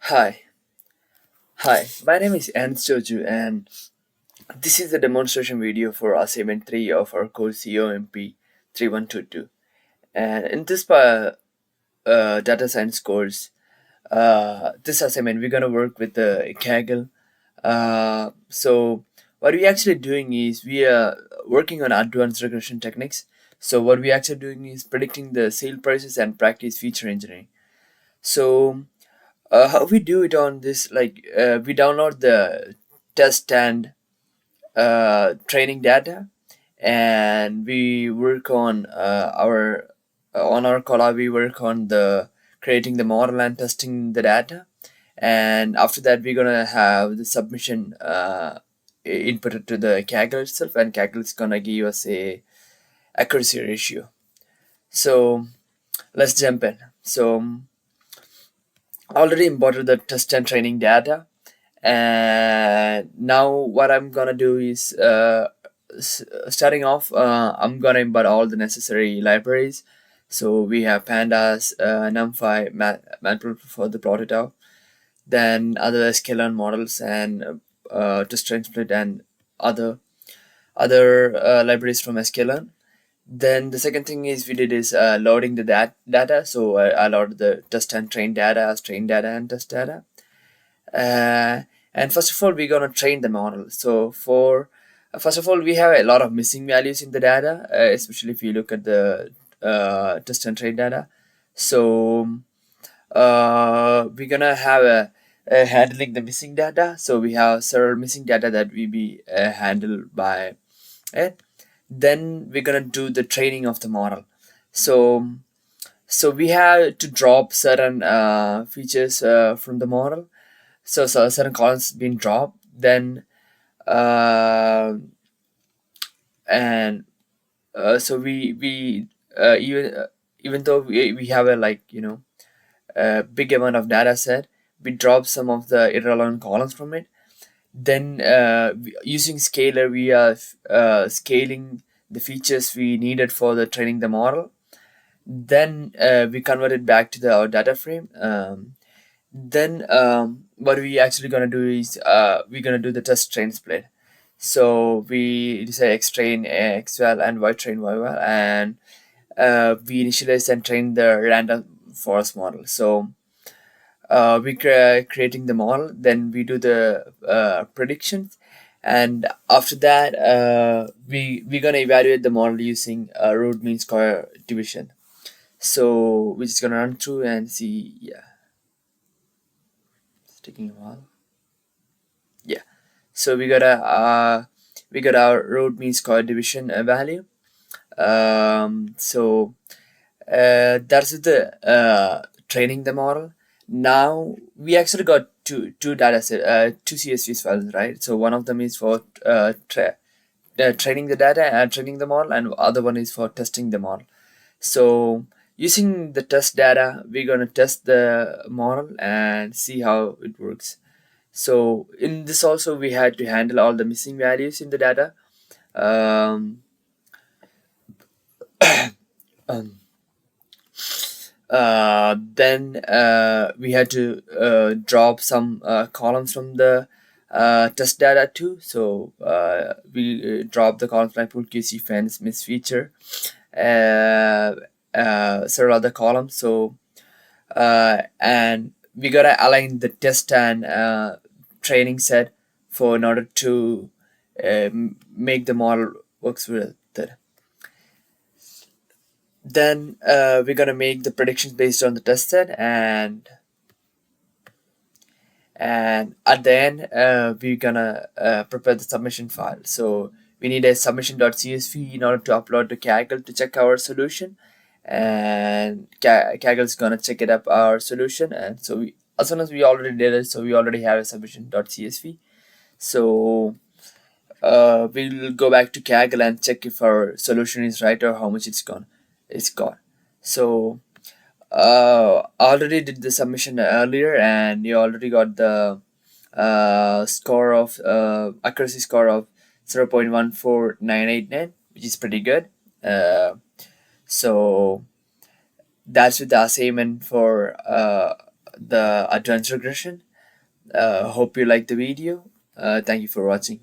Hi, my name is Ernst Joju, and this is the demonstration video for assignment 3 of our course comp3122. And in this data science course, this assignment we're gonna work with the Kaggle. So what we actually doing is we are working on advanced regression techniques. So what we actually doing is predicting the sale prices and practice feature engineering. So how we do it on this, we download the test and training data, and we work on our collab. We work on the creating the model and testing the data, and after that we're gonna have the submission inputted to the Kaggle itself, and Kaggle is gonna give us a accuracy ratio. So let's jump in. So already imported the test and training data, and now what I'm gonna do is starting off, I'm gonna import all the necessary libraries. So we have pandas, numpy, matplotlib for the plot it out, then other sklearn models, and test train split, and other libraries from sklearn. Then the second thing is we did is loading the data. So I loaded the test and train data as train data and test data. And first of all, we're gonna train the model. So for first of all, we have a lot of missing values in the data, especially if you look at the test and train data. So we're gonna have a handling the missing data. So we have several missing data that will be handled by it. Then we're gonna do the training of the model. So we have to drop certain features from the model. So certain columns been dropped. Then uh, and so we even though we have a big amount of data set, we drop some of the irrelevant columns from it. Then using scalar, we are scaling the features we needed for the training the model. Then we convert it back to our data frame. Then what we actually gonna do is we're gonna do the test train split. So we say x train xval and y train yval, and we initialize and train the random forest model. So creating the model, then we do the predictions, and after that we're gonna evaluate the model using root mean square division. So we're just gonna run through and see. Yeah, it's taking a while. Yeah, so we got our root mean square division value. So that's the training the model. Now we actually got two data set, two CSV files, right? So one of them is for training the data and training the model, and other one is for testing the model. So using the test data, we're gonna test the model and see how it works. So in this also we had to handle all the missing values in the data. Um, um, then we had to drop some columns from the test data too. So we dropped the columns like put QC fence miss feature, several other columns. So and we gotta align the test and training set for in order to make the model works with it. Then we're gonna make the predictions based on the test set, and at the end we're gonna prepare the submission file. So we need a submission.csv in order to upload to Kaggle to check our solution, and Kaggle is gonna check it up our solution. And so we, as soon as we already did it, so we already have a submission.csv. So we'll go back to Kaggle and check if our solution is right or how much it's gone. So already did the submission earlier, and you already got the score of accuracy score of 0.14989, which is pretty good. So that's with the assignment for the advanced regression. Hope you like the video. Thank you for watching.